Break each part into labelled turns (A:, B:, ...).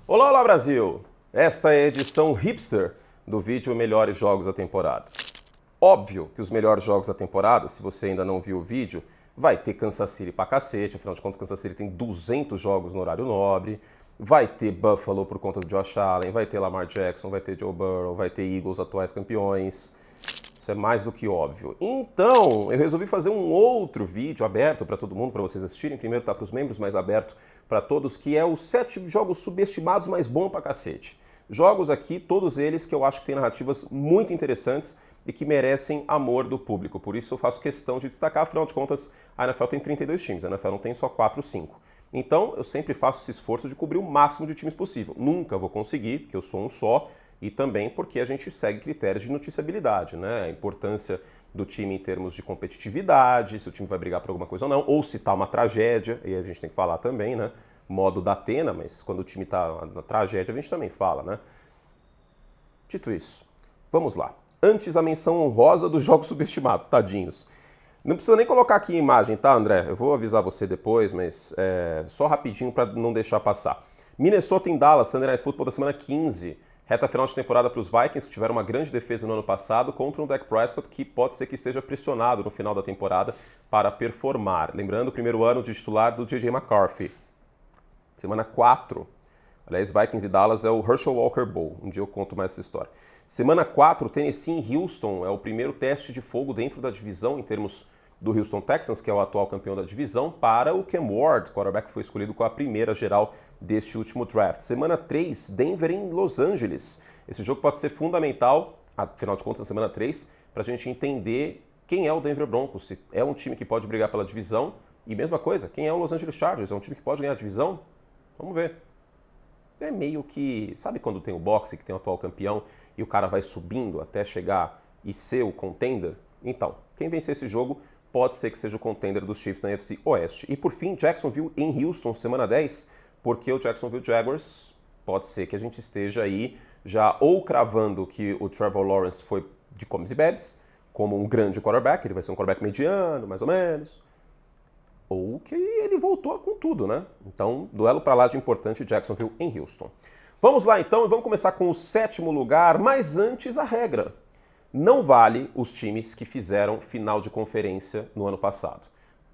A: Olá, olá Brasil! Esta é a edição hipster do vídeo Melhores Jogos da Temporada. Óbvio que os melhores jogos da temporada, se você ainda não viu o vídeo, vai ter Kansas City pra cacete, afinal de contas Kansas City tem 200 jogos no horário nobre, vai ter Buffalo por conta do Josh Allen, vai ter Lamar Jackson, vai ter Joe Burrow, vai ter Eagles, atuais campeões. Isso é mais do que óbvio. Então, eu resolvi fazer um outro vídeo aberto para todo mundo, para vocês assistirem. Primeiro tá para os membros, mas aberto para todos, que é os 7 jogos subestimados, mas bom pra cacete. Jogos aqui, todos eles que eu acho que têm narrativas muito interessantes e que merecem amor do público. Por isso eu faço questão de destacar, afinal de contas, a NFL tem 32 times, a NFL não tem só 4 ou 5. Então, eu sempre faço esse esforço de cobrir o máximo de times possível. Nunca vou conseguir, porque eu sou um só, e também porque a gente segue critérios de noticiabilidade, né? A importância do time em termos de competitividade, se o time vai brigar por alguma coisa ou não, ou se tá uma tragédia, e a gente tem que falar também, né? Modo da Atena, mas quando o time tá na tragédia, a gente também fala, né? Dito isso, vamos lá. Antes, a menção honrosa dos jogos subestimados, tadinhos. Não precisa nem colocar aqui a imagem, tá, André? Eu vou avisar você depois, mas só rapidinho para não deixar passar. Minnesota em Dallas, Sunday Night Football da semana 15. Reta final de temporada para os Vikings, que tiveram uma grande defesa no ano passado, contra um Dak Prescott que pode ser que esteja pressionado no final da temporada para performar. Lembrando, o primeiro ano de titular do J.J. McCarthy. Semana 4. Aliás, Vikings e Dallas é o Herschel Walker Bowl. Um dia eu conto mais essa história. Semana 4, Tennessee em Houston. É o primeiro teste de fogo dentro da divisão, em termos do Houston Texans, que é o atual campeão da divisão, para o Cam Ward, quarterback que foi escolhido com a primeira geral deste último draft. Semana 3, Denver em Los Angeles. Esse jogo pode ser fundamental, afinal de contas, na semana 3, para a gente entender quem é o Denver Broncos, se é um time que pode brigar pela divisão, e mesma coisa, quem é o Los Angeles Chargers, é um time que pode ganhar a divisão? Vamos ver. É meio que, sabe quando tem o boxe, que tem o atual campeão, e o cara vai subindo até chegar e ser o contender? Então, quem vencer esse jogo pode ser que seja o contender dos Chiefs na NFC Oeste. E por fim, Jacksonville em Houston, semana 10, porque o Jacksonville Jaguars pode ser que a gente esteja aí já ou cravando que o Trevor Lawrence foi de comes e bebes, como um grande quarterback, ele vai ser um quarterback mediano, mais ou menos, ou que ele voltou com tudo, né? Então, duelo para lá de importante, Jacksonville em Houston. Vamos lá então, e vamos começar com o 7º lugar, mas antes a regra. Não vale os times que fizeram final de conferência no ano passado.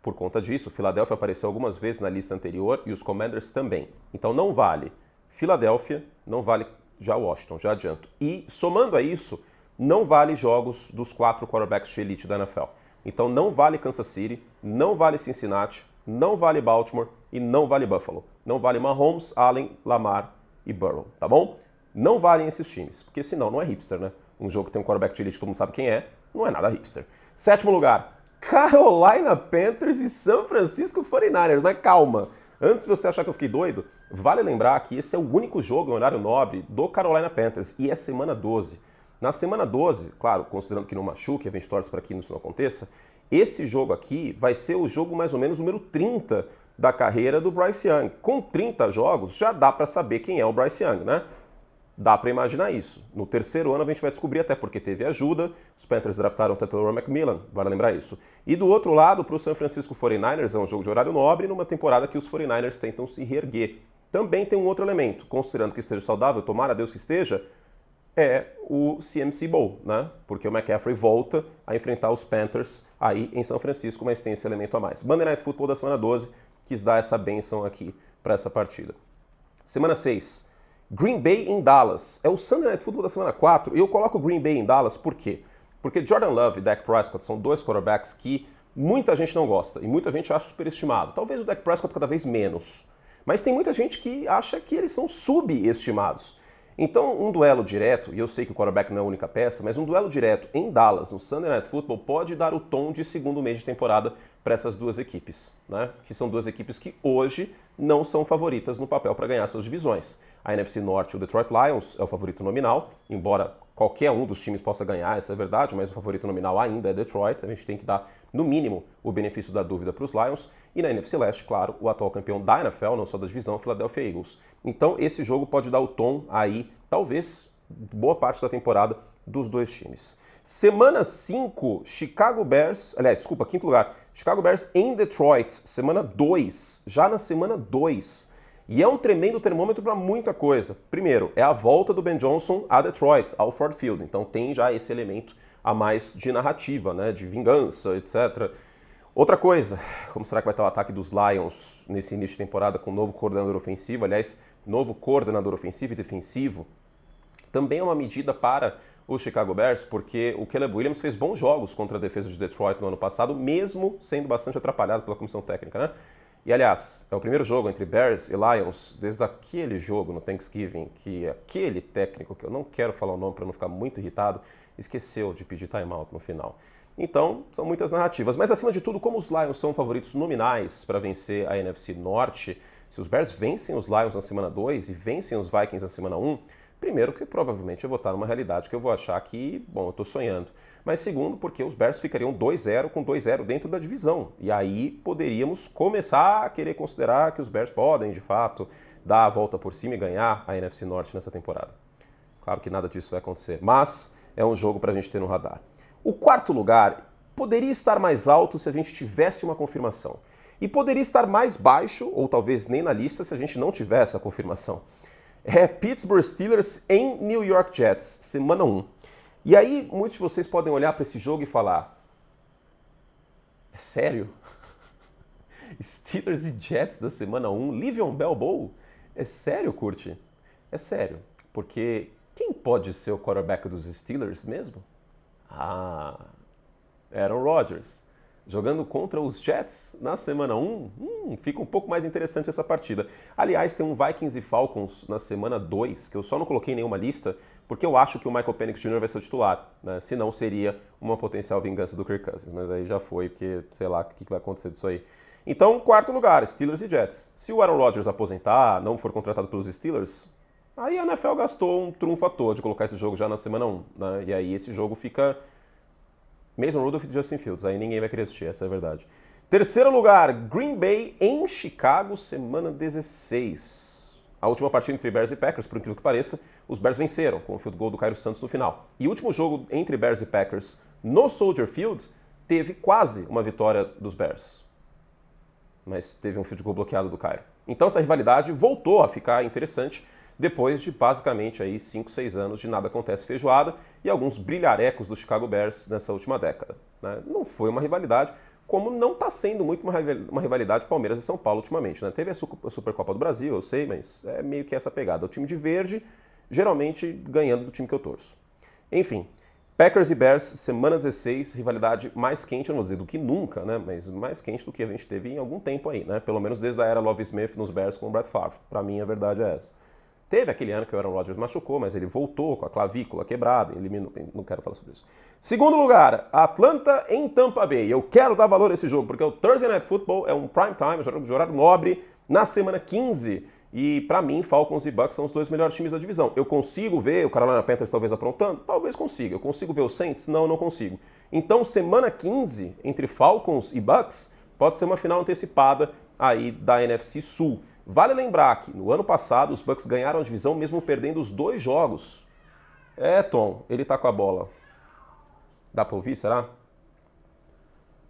A: Por conta disso, o Philadelphia apareceu algumas vezes na lista anterior e os Commanders também. Então não vale Philadelphia, não vale já Washington, já adianto. E somando a isso, não vale jogos dos 4 quarterbacks de elite da NFL. Então não vale Kansas City, não vale Cincinnati, não vale Baltimore e não vale Buffalo. Não vale Mahomes, Allen, Lamar e Burrow, tá bom? Não valem esses times, porque senão não é hipster, né? Um jogo que tem um quarterback de elite, todo mundo sabe quem é, não é nada hipster. 7º lugar, Carolina Panthers e San Francisco 49ers. Mas calma, antes de você achar que eu fiquei doido, vale lembrar que esse é o único jogo em horário nobre do Carolina Panthers e é semana 12. Na semana 12, claro, considerando que não machuque, a gente torce para que isso não aconteça, esse jogo aqui vai ser o jogo mais ou menos número 30 da carreira do Bryce Young. Com 30 jogos, já dá para saber quem é o Bryce Young, né? Dá para imaginar isso. No 3º ano a gente vai descobrir, até porque teve ajuda. Os Panthers draftaram o Taylor McMillan, vale lembrar isso. E do outro lado, para o San Francisco 49ers, é um jogo de horário nobre, numa temporada que os 49ers tentam se reerguer. Também tem um outro elemento, considerando que esteja saudável, tomara a Deus que esteja, é o CMC Bowl, né? Porque o McCaffrey volta a enfrentar os Panthers aí em São Francisco, mas tem esse elemento a mais. Monday Night Football da semana 12 quis dar essa bênção aqui para essa partida. Semana 6. Green Bay em Dallas. É o Sunday Night Football da semana 4 e eu coloco o Green Bay em Dallas por quê? Porque Jordan Love e Dak Prescott são 2 quarterbacks que muita gente não gosta e muita gente acha superestimado. Talvez o Dak Prescott cada vez menos. Mas tem muita gente que acha que eles são subestimados. Então, um duelo direto, e eu sei que o quarterback não é a única peça, mas um duelo direto em Dallas, no Sunday Night Football, pode dar o tom de segundo mês de temporada para essas duas equipes, né? Que são duas equipes que hoje não são favoritas no papel para ganhar suas divisões. A NFC Norte, o Detroit Lions, é o favorito nominal, embora qualquer um dos times possa ganhar, essa é a verdade, mas o favorito nominal ainda é Detroit. A gente tem que dar, no mínimo, o benefício da dúvida para os Lions. E na NFC Leste, claro, o atual campeão da NFL, não só da divisão, Philadelphia Eagles. Então esse jogo pode dar o tom aí, talvez, boa parte da temporada dos dois times. Semana 5, Chicago Bears, aliás, desculpa, 5º lugar, Chicago Bears em Detroit, semana 2, já na semana 2. E é um tremendo termômetro para muita coisa. Primeiro, é a volta do Ben Johnson a Detroit, ao Ford Field. Então tem já esse elemento a mais de narrativa, né, de vingança, etc. Outra coisa, como será que vai estar o ataque dos Lions nesse início de temporada com um novo coordenador ofensivo? Aliás, novo coordenador ofensivo e defensivo. Também é uma medida para o Chicago Bears, porque o Caleb Williams fez bons jogos contra a defesa de Detroit no ano passado, mesmo sendo bastante atrapalhado pela comissão técnica, né? E, aliás, é o primeiro jogo entre Bears e Lions desde aquele jogo no Thanksgiving que aquele técnico, que eu não quero falar o nome para não ficar muito irritado, esqueceu de pedir timeout no final. Então, são muitas narrativas. Mas, acima de tudo, como os Lions são favoritos nominais para vencer a NFC Norte, se os Bears vencem os Lions na semana 2 e vencem os Vikings na semana 1, primeiro, que provavelmente eu vou estar numa realidade que eu vou achar que, bom, eu estou sonhando. Mas segundo, porque os Bears ficariam 2-0 com 2-0 dentro da divisão. E aí poderíamos começar a querer considerar que os Bears podem, de fato, dar a volta por cima e ganhar a NFC Norte nessa temporada. Claro que nada disso vai acontecer, mas é um jogo para a gente ter no radar. O quarto lugar poderia estar mais alto se a gente tivesse uma confirmação. E poderia estar mais baixo, ou talvez nem na lista, se a gente não tivesse a confirmação. É Pittsburgh Steelers em New York Jets, semana 1. E aí, muitos de vocês podem olhar para esse jogo e falar: é sério? Steelers e Jets da semana 1, Le'Veon Bell Bowl? É sério, Curti? É sério, porque quem pode ser o quarterback dos Steelers mesmo? Aaron Rodgers. Jogando contra os Jets na semana 1, fica um pouco mais interessante essa partida. Aliás, tem um Vikings e Falcons na semana 2, que eu só não coloquei em nenhuma lista, porque eu acho que o Michael Penix Jr. vai ser o titular, né? Senão seria uma potencial vingança do Kirk Cousins, mas aí já foi, porque sei lá o que vai acontecer disso aí. Então, quarto lugar, Steelers e Jets. Se o Aaron Rodgers aposentar, não for contratado pelos Steelers, aí a NFL gastou um trunfo à toa de colocar esse jogo já na semana 1, né? E aí esse jogo fica Mason Rudolph e Justin Fields, aí ninguém vai querer assistir, essa é a verdade. Terceiro lugar, Green Bay em Chicago, semana 16. A última partida entre Bears e Packers, por incrível que pareça, os Bears venceram com o field goal do Cairo Santos no final. E o último jogo entre Bears e Packers no Soldier Field teve quase uma vitória dos Bears. Mas teve um field goal bloqueado do Cairo. Então essa rivalidade voltou a ficar interessante depois de basicamente aí 5, 6 anos de nada acontece feijoada e alguns brilharecos do Chicago Bears nessa última década, né? Não foi uma rivalidade, como não está sendo muito uma rivalidade Palmeiras e São Paulo ultimamente, né? Teve a Supercopa do Brasil, eu sei, mas é meio que essa pegada. O time de verde, geralmente ganhando do time que eu torço. Enfim, Packers e Bears, semana 16, rivalidade mais quente, eu não vou dizer do que nunca, né? Mas mais quente do que a gente teve em algum tempo aí, né? Pelo menos desde a era Love Smith nos Bears com o Brett Favre. Para mim, a verdade é essa. Teve aquele ano que o Aaron Rodgers machucou, mas ele voltou com a clavícula quebrada, não quero falar sobre isso. Segundo lugar, Atlanta em Tampa Bay. Eu quero dar valor a esse jogo, porque o Thursday Night Football é um prime time, um horário nobre, na semana 15. E para mim, Falcons e Bucks são os dois melhores times da divisão. Eu consigo ver o Carolina Panthers talvez aprontando? Talvez consiga. Eu consigo ver o Saints? Não, não consigo. Então, semana 15, entre Falcons e Bucks, pode ser uma final antecipada aí da NFC Sul. Vale lembrar que no ano passado os Bucks ganharam a divisão mesmo perdendo os 2 jogos. Tom, ele tá com a bola. Dá pra ouvir, será?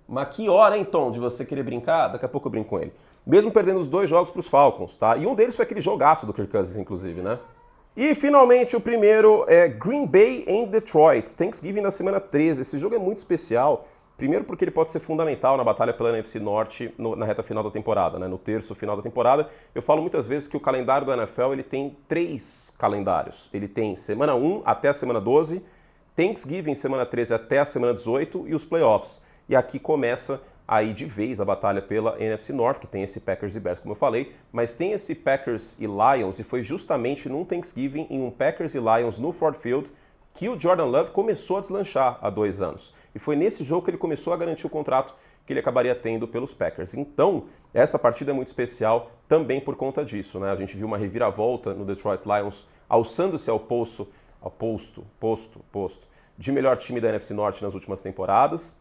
A: Mas que hora, hein, Tom, de você querer brincar? Daqui a pouco eu brinco com ele. Mesmo perdendo os 2 jogos pros Falcons, tá? E um deles foi aquele jogaço do Kirk Cousins, inclusive, né? E finalmente o primeiro é Green Bay em Detroit. Thanksgiving na semana 13. Esse jogo é muito especial. Primeiro porque ele pode ser fundamental na batalha pela NFC Norte na reta final da temporada, né? No terço final da temporada. Eu falo muitas vezes que o calendário do NFL ele tem 3 calendários. Ele tem semana 1 até a semana 12, Thanksgiving semana 13 até a semana 18 e os playoffs. E aqui começa aí de vez a batalha pela NFC North, que tem esse Packers e Bears, como eu falei, mas tem esse Packers e Lions, e foi justamente num Thanksgiving, em um Packers e Lions no Ford Field, que o Jordan Love começou a deslanchar há 2 anos. E foi nesse jogo que ele começou a garantir o contrato que ele acabaria tendo pelos Packers. Então, essa partida é muito especial também por conta disso, né? A gente viu uma reviravolta no Detroit Lions, alçando-se ao posto de melhor time da NFC Norte nas últimas temporadas.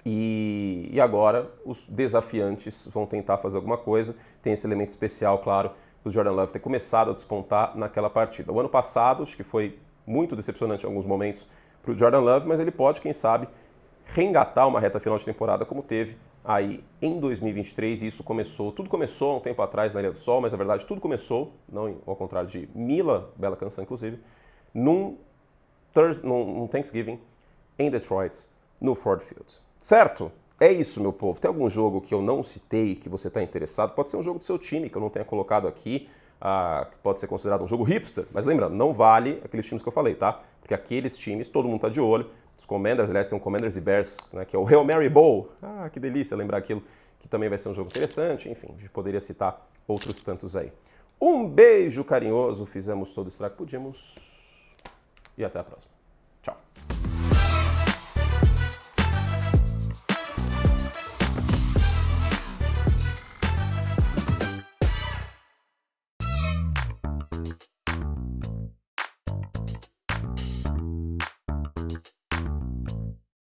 A: E agora os desafiantes vão tentar fazer alguma coisa. Tem esse elemento especial, claro, do Jordan Love ter começado a despontar naquela partida. O ano passado, acho que foi muito decepcionante em alguns momentos para o Jordan Love, mas ele pode, quem sabe, reengatar uma reta final de temporada como teve aí em 2023, e isso começou, tudo começou um tempo atrás na Ilha do Sol, mas na verdade tudo começou, não ao contrário de Mila, bela canção inclusive, num Thanksgiving em Detroit, no Ford Field. Certo? É isso, meu povo. Tem algum jogo que eu não citei, que você está interessado? Pode ser um jogo do seu time, que eu não tenha colocado aqui, que pode ser considerado um jogo hipster, mas lembrando, não vale aqueles times que eu falei, tá? Porque aqueles times, todo mundo tá de olho. Os Commanders, aliás, tem um Commanders e Bears, né, que é o Hail Mary Bowl. Ah, que delícia lembrar aquilo, que também vai ser um jogo interessante. Enfim, a gente poderia citar outros tantos aí. Um beijo carinhoso, fizemos todo o estrago que podíamos e até a próxima.